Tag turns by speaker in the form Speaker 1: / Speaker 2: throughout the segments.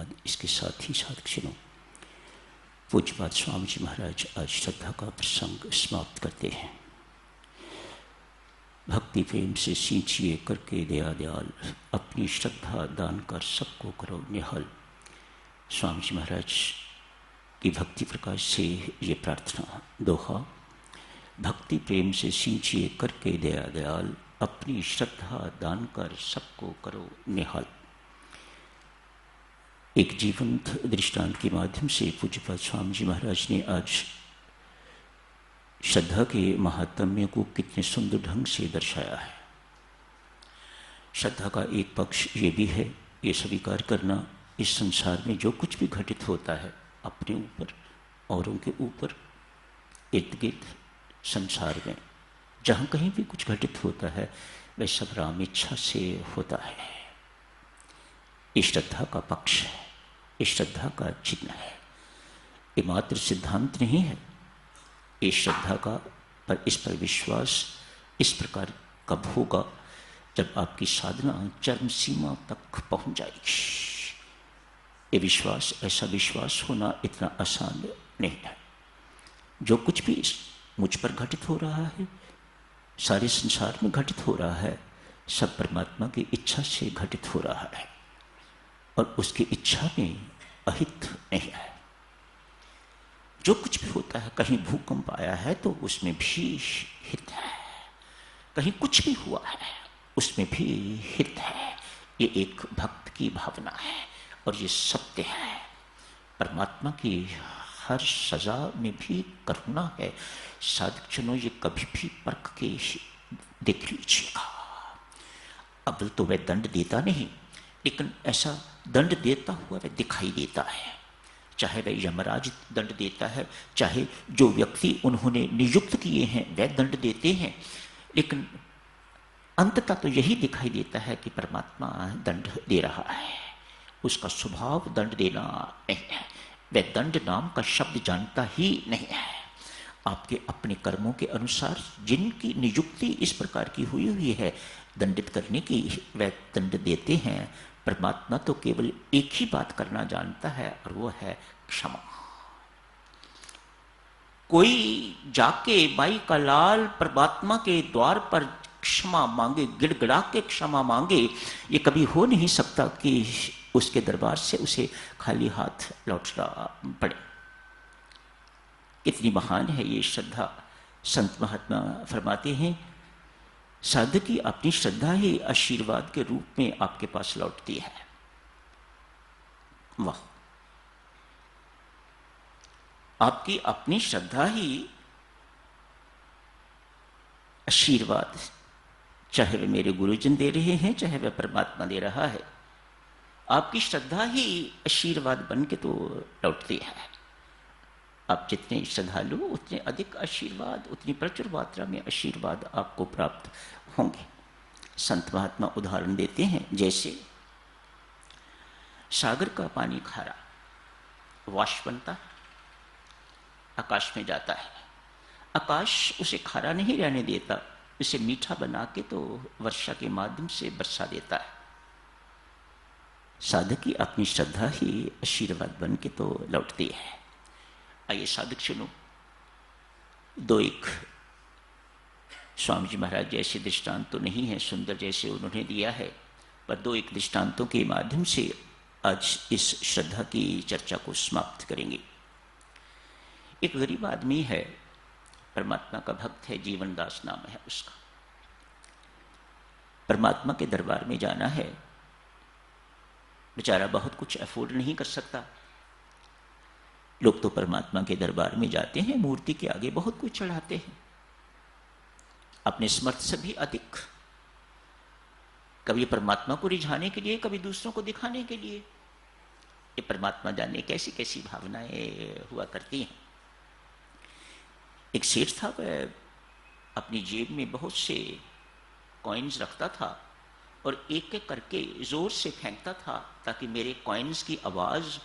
Speaker 1: धन्यवाद। इसके साथ ही साधक पूज्यपाद स्वामी जी महाराज आज श्रद्धा का प्रसंग समाप्त करते हैं। भक्ति प्रेम से सींचिए करके दया दयाल, अपनी श्रद्धा दान कर सबको करो निहाल। स्वामी जी महाराज की भक्ति प्रकाश से ये प्रार्थना दोहा, भक्ति प्रेम से सींचिए करके दया दयाल, अपनी श्रद्धा दान कर सबको करो निहाल। एक जीवंत दृष्टांत के माध्यम से पूज्यपाद स्वामी जी महाराज ने आज श्रद्धा के महात्म्य को कितने सुंदर ढंग से दर्शाया है। श्रद्धा का एक पक्ष ये भी है, ये स्वीकार करना इस संसार में जो कुछ भी घटित होता है अपने ऊपर, औरों के ऊपर, इर्द गिर्द संसार में जहाँ कहीं भी कुछ घटित होता है वह सब राम इच्छा से होता है। ये श्रद्धा का पक्ष है, ये श्रद्धा का चिन्ह है। ये मात्र सिद्धांत नहीं है, ये श्रद्धा का पर इस पर विश्वास इस प्रकार कब होगा जब आपकी साधना चरम सीमा तक पहुंच जाएगी। ये विश्वास, ऐसा विश्वास होना इतना आसान नहीं है। जो कुछ भी मुझ पर घटित हो रहा है, सारे संसार में घटित हो रहा है, सब परमात्मा की इच्छा से घटित हो रहा है और उसकी इच्छा में अहित नहीं है। जो कुछ भी होता है, कहीं भूकंप आया है तो उसमें भी हित है, कहीं कुछ भी हुआ है उसमें भी हित है। ये एक भक्त की भावना है और ये सत्य है। परमात्मा की हर सजा में भी करुणा है। साधक जनों, ये कभी भी परख के देख लीजिएगा। अब तो वह दंड देता नहीं, लेकिन ऐसा दंड देता हुआ वह दिखाई देता है। चाहे वह यमराज दंड देता है, चाहे जो व्यक्ति उन्होंने नियुक्त किए हैं वह दंड देते हैं, लेकिन अंततः तो यही दिखाई देता है कि परमात्मा दंड दे रहा है। उसका स्वभाव दंड देना नहीं है, वह दंड नाम का शब्द जानता ही नहीं है। आपके अपने कर्मों के अनुसार जिनकी नियुक्ति इस प्रकार की हुई है दंडित करने की, वह दंड देते हैं। परमात्मा तो केवल एक ही बात करना जानता है और वो है क्षमा। कोई जाके माई का लाल परमात्मा के द्वार पर क्षमा मांगे, गिड़गिड़ा के क्षमा मांगे, ये कभी हो नहीं सकता कि उसके दरबार से उसे खाली हाथ लौटना पड़े। कितनी महान है ये श्रद्धा। संत महात्मा फरमाते हैं, साधक की अपनी श्रद्धा ही आशीर्वाद के रूप में आपके पास लौटती है। वाह, आपकी अपनी श्रद्धा ही आशीर्वाद, चाहे वे मेरे गुरुजन दे रहे हैं, चाहे वह परमात्मा दे रहा है, आपकी श्रद्धा ही आशीर्वाद बन के तो लौटती है। आप जितने श्रद्धालु उतने अधिक आशीर्वाद, उतनी प्रचुर मात्रा में आशीर्वाद आपको प्राप्त होंगे। संत महात्मा उदाहरण देते हैं, जैसे सागर का पानी खारा, वाष्प बनता है, आकाश में जाता है। आकाश उसे खारा नहीं रहने देता, उसे मीठा बना के तो वर्षा के माध्यम से बरसा देता है। साधक की अपनी श्रद्धा ही आशीर्वाद बन के तो लौटती है। आइए साधक सुनो, दो एक स्वामी जी महाराज जैसे दृष्टांत तो नहीं है सुंदर जैसे उन्होंने दिया है, पर दो एक दृष्टांतों के माध्यम से आज इस श्रद्धा की चर्चा को समाप्त करेंगे। एक गरीब आदमी है, परमात्मा का भक्त है, जीवन दास नाम है उसका। परमात्मा के दरबार में जाना है, बेचारा बहुत कुछ अफोर्ड नहीं कर सकता। लोग तो परमात्मा के दरबार में जाते हैं, मूर्ति के आगे बहुत कुछ चढ़ाते हैं, अपने समर्थ से भी अधिक, कभी परमात्मा को रिझाने के लिए, कभी दूसरों को दिखाने के लिए। ये परमात्मा जाने कैसी कैसी भावनाएं हुआ करती हैं। एक सेठ था, वह अपनी जेब में बहुत से कॉइन्स रखता था और एक एक करके जोर से फेंकता था ताकि मेरे कॉइन्स की आवाज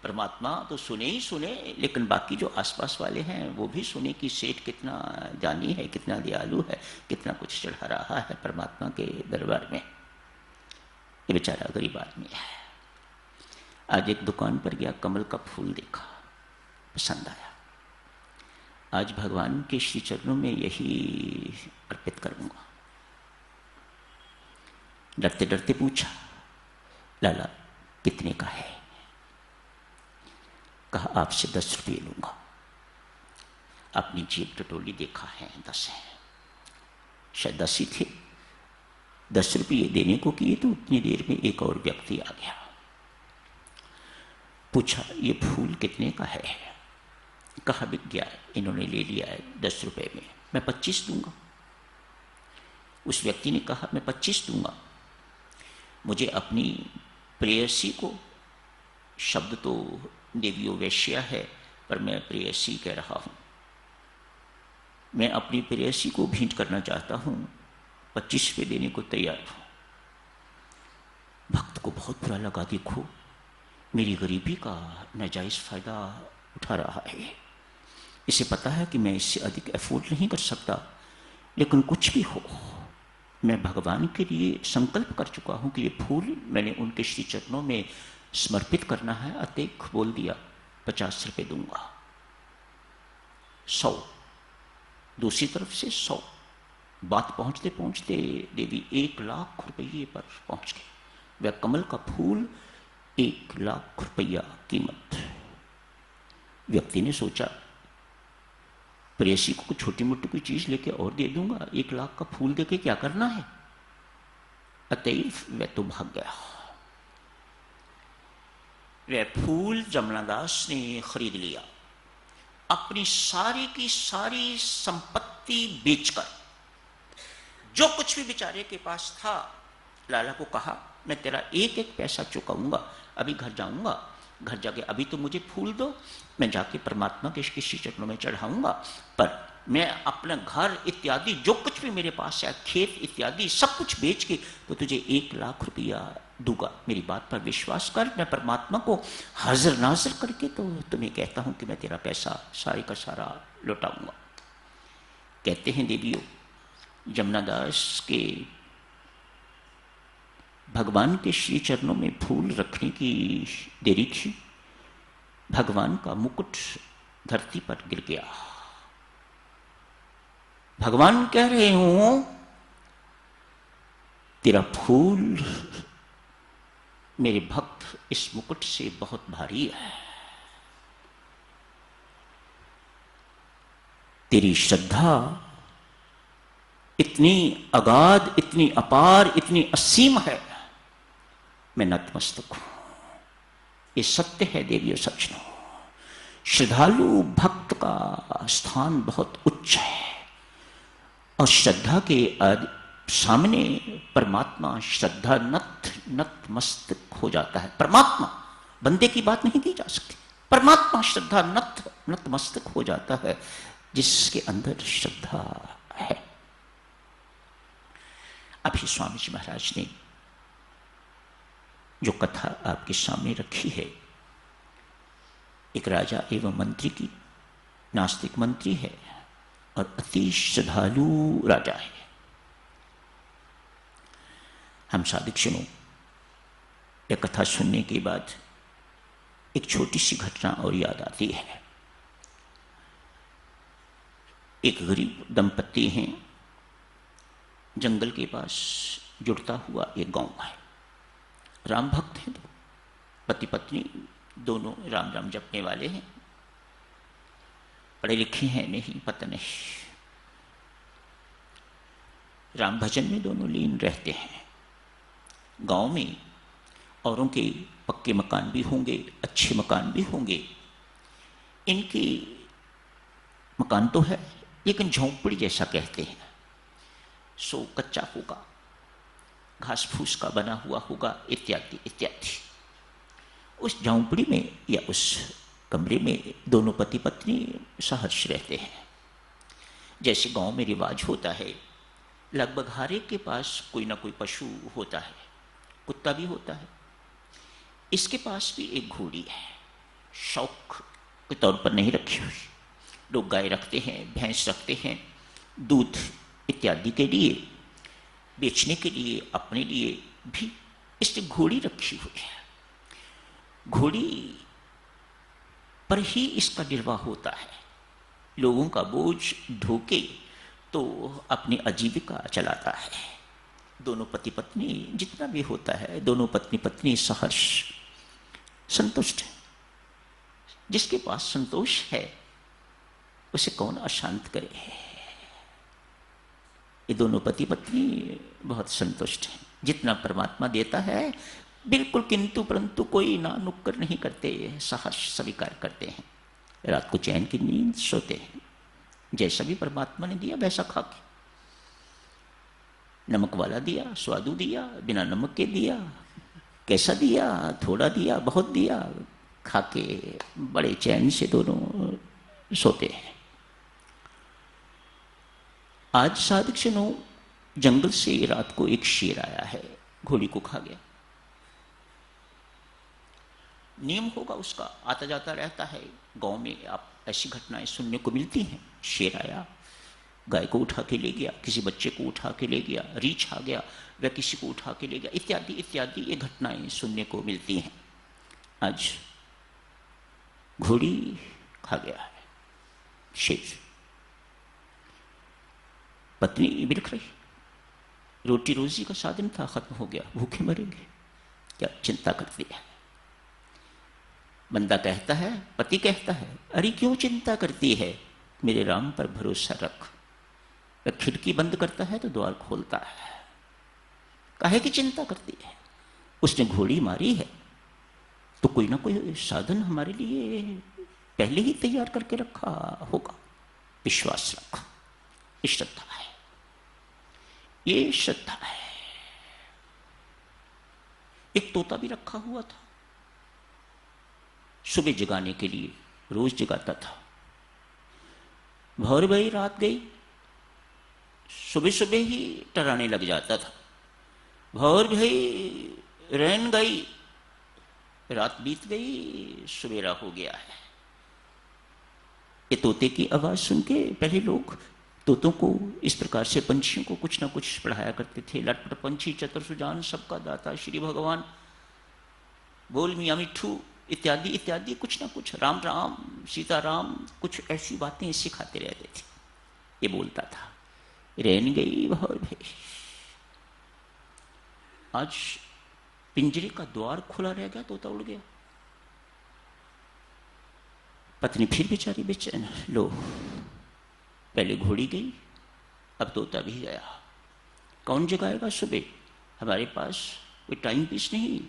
Speaker 1: परमात्मा तो सुने ही सुने, लेकिन बाकी जो आसपास वाले हैं वो भी सुने कि सेठ कितना दानी है, कितना दयालु है, कितना कुछ चढ़ा रहा है परमात्मा के दरबार में। ये बेचारा गरीब आदमी है। आज एक दुकान पर गया, कमल का फूल देखा, पसंद आया। आज भगवान के श्री चरणों में यही अर्पित करूंगा। डरते डरते पूछा, लाला कितने का है? कहा आपसे 10 रुपये लूंगा। अपनी जेब टटोली, देखा है 10 है, शायद 10 ही थे। 10 रुपये देने को किए तो उतनी देर में एक और व्यक्ति आ गया। पूछा ये फूल कितने का है? कहा बिक गया, इन्होंने ले लिया है 10 रुपये में, मैं 25 दूंगा। उस व्यक्ति ने कहा मैं 25 दूंगा, मुझे अपनी प्रेयसी को, शब्द तो देवियों वैश्या है पर मैं प्रेयसी कह रहा हूं, मैं अपनी प्रेयसी को भेंट करना चाहता हूं, 25 रुपये देने को तैयार हूं। भक्त को बहुत बुरा लगा, देखो मेरी गरीबी का नाजायज फायदा उठा रहा है, इसे पता है कि मैं इससे अधिक अफोर्ड नहीं कर सकता, लेकिन कुछ भी हो मैं भगवान के लिए संकल्प कर चुका हूं कि ये फूल मैंने उनके श्री चरणों में समर्पित करना है, अतः बोल दिया 50 रुपये दूंगा। 100, दूसरी तरफ से 100। बात पहुंचते पहुंचते देवी 1 लाख रुपये पर पहुंच गए। वह कमल का फूल 1 लाख रुपया कीमत। व्यक्ति ने सोचा प्रेयसी को छोटी मोटी कोई चीज लेके और दे दूंगा, 1 लाख का फूल देके क्या करना है, अतएव वह तो भाग गया। वह फूल जमनादास ने खरीद लिया, अपनी सारी की सारी संपत्ति बेचकर, जो कुछ भी बेचारे के पास था, लाला को कहा मैं तेरा एक एक पैसा चुकाऊंगा, अभी घर जाऊंगा, घर जाके अभी तो मुझे फूल दो, मैं जाके परमात्मा के श्री चरणों में चढ़ाऊंगा, पर मैं अपना घर इत्यादि जो कुछ भी मेरे पास है, खेत इत्यादि सब कुछ बेच के तो तुझे 1 लाख रुपया दूंगा, मेरी बात पर विश्वास कर, मैं परमात्मा को हाजिर नाजिर करके तो तुम्हें कहता हूं कि मैं तेरा पैसा सारे का सारा लौटाऊंगा। कहते हैं देवियों, जमनादास के भगवान के श्री चरणों में फूल रखने की देरी थी, भगवान का मुकुट धरती पर गिर गया। भगवान कह रहे हूं तेरा फूल मेरे भक्त इस मुकुट से बहुत भारी है, तेरी श्रद्धा इतनी अगाध, इतनी अपार, इतनी असीम है, मैं नतमस्तक हूं। ये सत्य है देवियों, सच नो। श्रद्धालु भक्त का स्थान बहुत उच्च है और श्रद्धा के सामने परमात्मा श्रद्धा नतमस्तक हो जाता है। परमात्मा, बंदे की बात नहीं की जा सकती, परमात्मा श्रद्धा नतमस्तक हो जाता है जिसके अंदर श्रद्धा है। अभी स्वामी जी महाराज ने जो कथा आपके सामने रखी है, एक राजा एवं मंत्री की, नास्तिक मंत्री है और अति श्रद्धालु राजा है। हम सादिक सुनो, यह कथा सुनने के बाद एक छोटी सी घटना और याद आती है। एक गरीब दंपत्ति हैं, जंगल के पास जुड़ता हुआ एक गांव है, राम भक्त हैं, तो पति पत्नी दोनों राम राम जपने वाले हैं, पढ़े लिखे हैं नहीं, पता नहीं, राम भजन में दोनों लीन रहते हैं। गांव में औरों के पक्के मकान भी होंगे, अच्छे मकान भी होंगे, इनकी मकान तो है लेकिन झोंपड़ी जैसा कहते हैं, सो कच्चा होगा, घास फूस का बना हुआ होगा, इत्यादि इत्यादि। उस झोंपड़ी में या उस कमरे में दोनों पति पत्नी सहर्ष रहते हैं। जैसे गांव में रिवाज होता है, लगभग हर एक के पास कोई ना कोई पशु होता है, कुत्ता भी होता है। इसके पास भी एक घोड़ी है, शौक के तौर पर नहीं रखी हुई, लोग गाय रखते हैं, भैंस रखते हैं, दूध इत्यादि के लिए, बेचने के लिए, अपने लिए भी इसने घोड़ी रखी हुई है। घोड़ी पर ही इसका निर्वाह होता है। लोगों का बोझ ढोके तो अपनी आजीविका चलाता है। दोनों पति पत्नी जितना भी होता है, दोनों पत्नी पत्नी सहर्ष संतुष्ट है। जिसके पास संतोष है उसे कौन अशांत करे। ये दोनों पति पत्नी बहुत संतुष्ट हैं। जितना परमात्मा देता है बिल्कुल किंतु परंतु कोई ना नुक्कर नहीं करते, सहर्ष स्वीकार करते हैं। रात को चैन की नींद सोते हैं। जैसा भी परमात्मा ने दिया वैसा खा के, नमक वाला दिया, स्वादु दिया, बिना नमक के दिया, कैसा दिया, थोड़ा दिया, बहुत दिया, खा के बड़े चैन से दोनों सोते हैं। आज साधकजनों, जंगल से रात को एक शेर आया है, घोड़ी को खा गया। नियम होगा उसका, आता जाता रहता है। गांव में आप ऐसी घटनाएं सुनने को मिलती हैं। शेर आया, गाय को उठा के ले गया, किसी बच्चे को उठा के ले गया, रीछ आ गया, वह किसी को उठा के ले गया, इत्यादि इत्यादि ये घटनाएं सुनने को मिलती हैं। आज घोड़ी खा गया है शेर। पत्नी बिलख रही, रोटी रोजी का साधन था, खत्म हो गया, भूखे मरेंगे, क्या चिंता करती है। बंदा कहता है, पति कहता है, अरे क्यों चिंता करती है, मेरे राम पर भरोसा रख। वह खिड़की बंद करता है तो द्वार खोलता है। काहे की चिंता करती है, उसने घोड़ी मारी है तो कोई ना कोई साधन हमारे लिए पहले ही तैयार करके रखा होगा। विश्वास रख, ये श्रद्धा है, ये श्रद्धा है। एक तोता भी रखा हुआ था, सुबह जगाने के लिए रोज जगाता था। भौर भई रात गई, सुबह सुबह ही टराने लग जाता था। भौर भई रैन गई, रात बीत गई, सवेरा हो गया है। ये तोते की आवाज सुन के पहले लोग तोतों को इस प्रकार से, पंछियों को कुछ ना कुछ पढ़ाया करते थे। लटपट पंछी चतुर सुजान सबका दाता श्री भगवान, बोल मियाँ मिठू इत्यादि इत्यादि, कुछ ना कुछ, राम राम सीताराम, कुछ ऐसी बातें सिखाते रहते थे। ये बोलता था, रैन गई भौर भई। आज पिंजरे का द्वार खुला रह गया, तोता उड़ गया। पत्नी फिर बेचारी बेचैन, लो पहले घोड़ी गई, अब तोता भी गया। कौन जगाएगा सुबह, हमारे पास कोई टाइम पीस नहीं,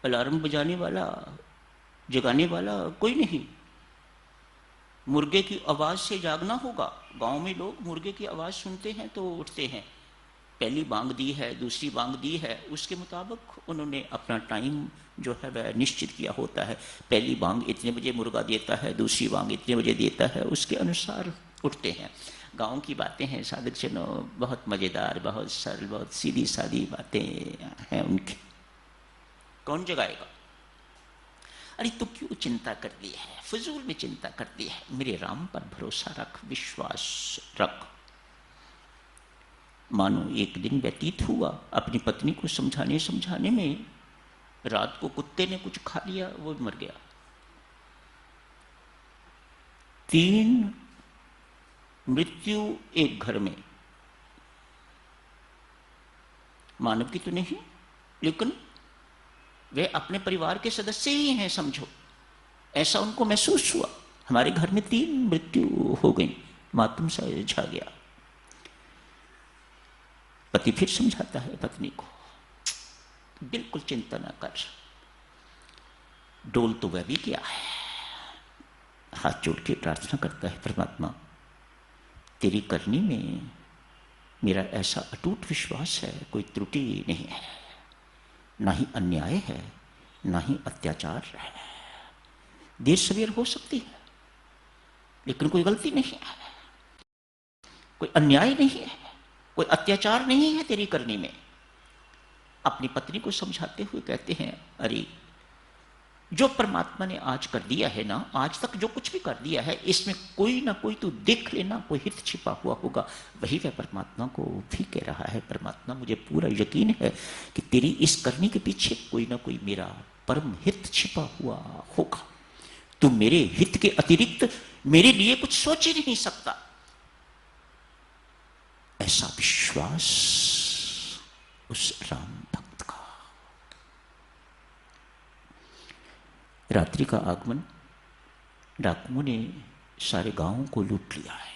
Speaker 1: अलार्म बजाने वाला, जगाने वाला कोई नहीं। मुर्गे की आवाज से जागना होगा। गांव में लोग मुर्गे की आवाज सुनते हैं तो उठते हैं। पहली बांग दी है, दूसरी बांग दी है, उसके मुताबिक उन्होंने अपना टाइम जो है वह निश्चित किया होता है। पहली बांग इतने बजे मुर्गा देता है, दूसरी बांग इतने बजे देता है, उसके अनुसार उठते हैं। गांव की बातें हैं साधक जनों, बहुत मजेदार, बहुत सरल, बहुत सीधी सादी बातें हैं उनकी। कौन जगाएगा। अरे तू क्यों चिंता करती है, फजूल में चिंता करती है, मेरे राम पर भरोसा रख, विश्वास रख। मानो एक दिन व्यतीत हुआ, अपनी पत्नी को समझाने समझाने में रात को कुत्ते ने कुछ खा लिया, वो मर गया। 3 मृत्यु एक घर में, मानव की तो नहीं, लेकिन वे अपने परिवार के सदस्य ही हैं, समझो। ऐसा उनको महसूस हुआ, हमारे घर में 3 मृत्यु हो गई, मातम सा छा गया। पति फिर समझाता है पत्नी को, बिल्कुल चिंता ना कर, डोल तो वह भी क्या है। हाथ जोड़ के प्रार्थना करता है, परमात्मा तेरी करनी में मेरा ऐसा अटूट विश्वास है, कोई त्रुटि नहीं है, ना ही अन्याय है, ना ही अत्याचार है। देर सवेर हो सकती है लेकिन कोई गलती नहीं है, कोई अन्याय नहीं है, कोई अत्याचार नहीं है तेरी करनी में। अपनी पत्नी को समझाते हुए कहते हैं, अरे जो परमात्मा ने आज कर दिया है ना, आज तक जो कुछ भी कर दिया है, इसमें कोई ना कोई तू देख लेना, कोई हित छिपा हुआ होगा। वही वह परमात्मा को भी कह रहा है, परमात्मा मुझे पूरा यकीन है कि तेरी इस करने के पीछे कोई ना कोई मेरा परम हित छिपा हुआ होगा। तू मेरे हित के अतिरिक्त मेरे लिए कुछ सोच ही नहीं सकता। ऐसा विश्वास उस राम भक्त का। रात्रि का आगमन, डाकुओं ने सारे गांवों को लूट लिया है।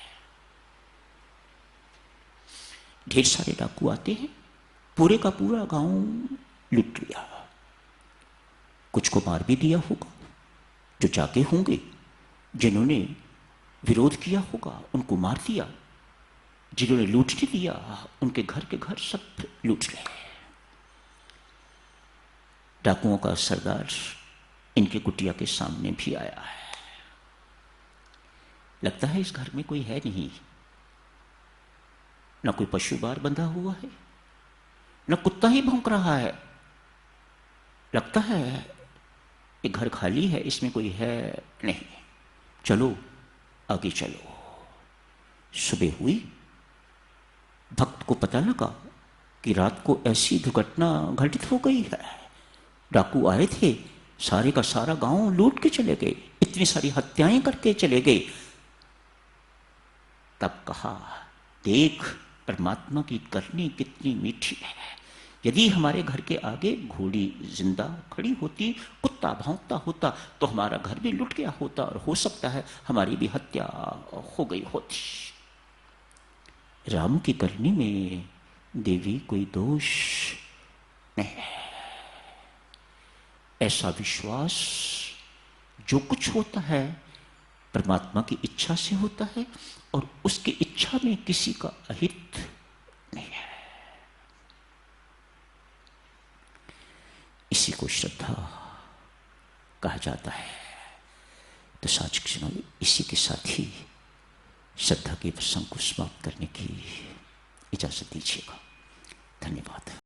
Speaker 1: ढेर सारे डाकू आते हैं, पूरे का पूरा गांव लूट लिया। कुछ को मार भी दिया होगा, जो जाके होंगे, जिन्होंने विरोध किया होगा उनको मार दिया, जिन्होंने लूट नहीं लिया उनके घर के घर सब लूट लिए। डाकुओं का सरदार इनके कुटिया के सामने भी आया है। लगता है इस घर में कोई है नहीं, न कोई पशु बार बंधा हुआ है, न कुत्ता ही भौंक रहा है। लगता है ये घर खाली है, इसमें कोई है नहीं। चलो आगे चलो। सुबह हुई, भक्त को पता लगा कि रात को ऐसी दुर्घटना घटित हो गई है। डाकू आए थे, सारे का सारा गांव लूट के चले गए, इतनी सारी हत्याएं करके चले गए। तब कहा, देख परमात्मा की करनी कितनी मीठी है। यदि हमारे घर के आगे घोड़ी जिंदा खड़ी होती, कुत्ता भौंकता होता, तो हमारा घर भी लुट गया होता और हो सकता है हमारी भी हत्या हो गई होती। राम की करनी में देवी कोई दोष नहीं है। ऐसा विश्वास, जो कुछ होता है परमात्मा की इच्छा से होता है और उसकी इच्छा में किसी का अहित नहीं है। इसी को श्रद्धा कहा जाता है। तो आज के क्षणों में इसी के साथ ही श्रद्धा के प्रसंग को समाप्त करने की इजाजत दीजिएगा। धन्यवाद।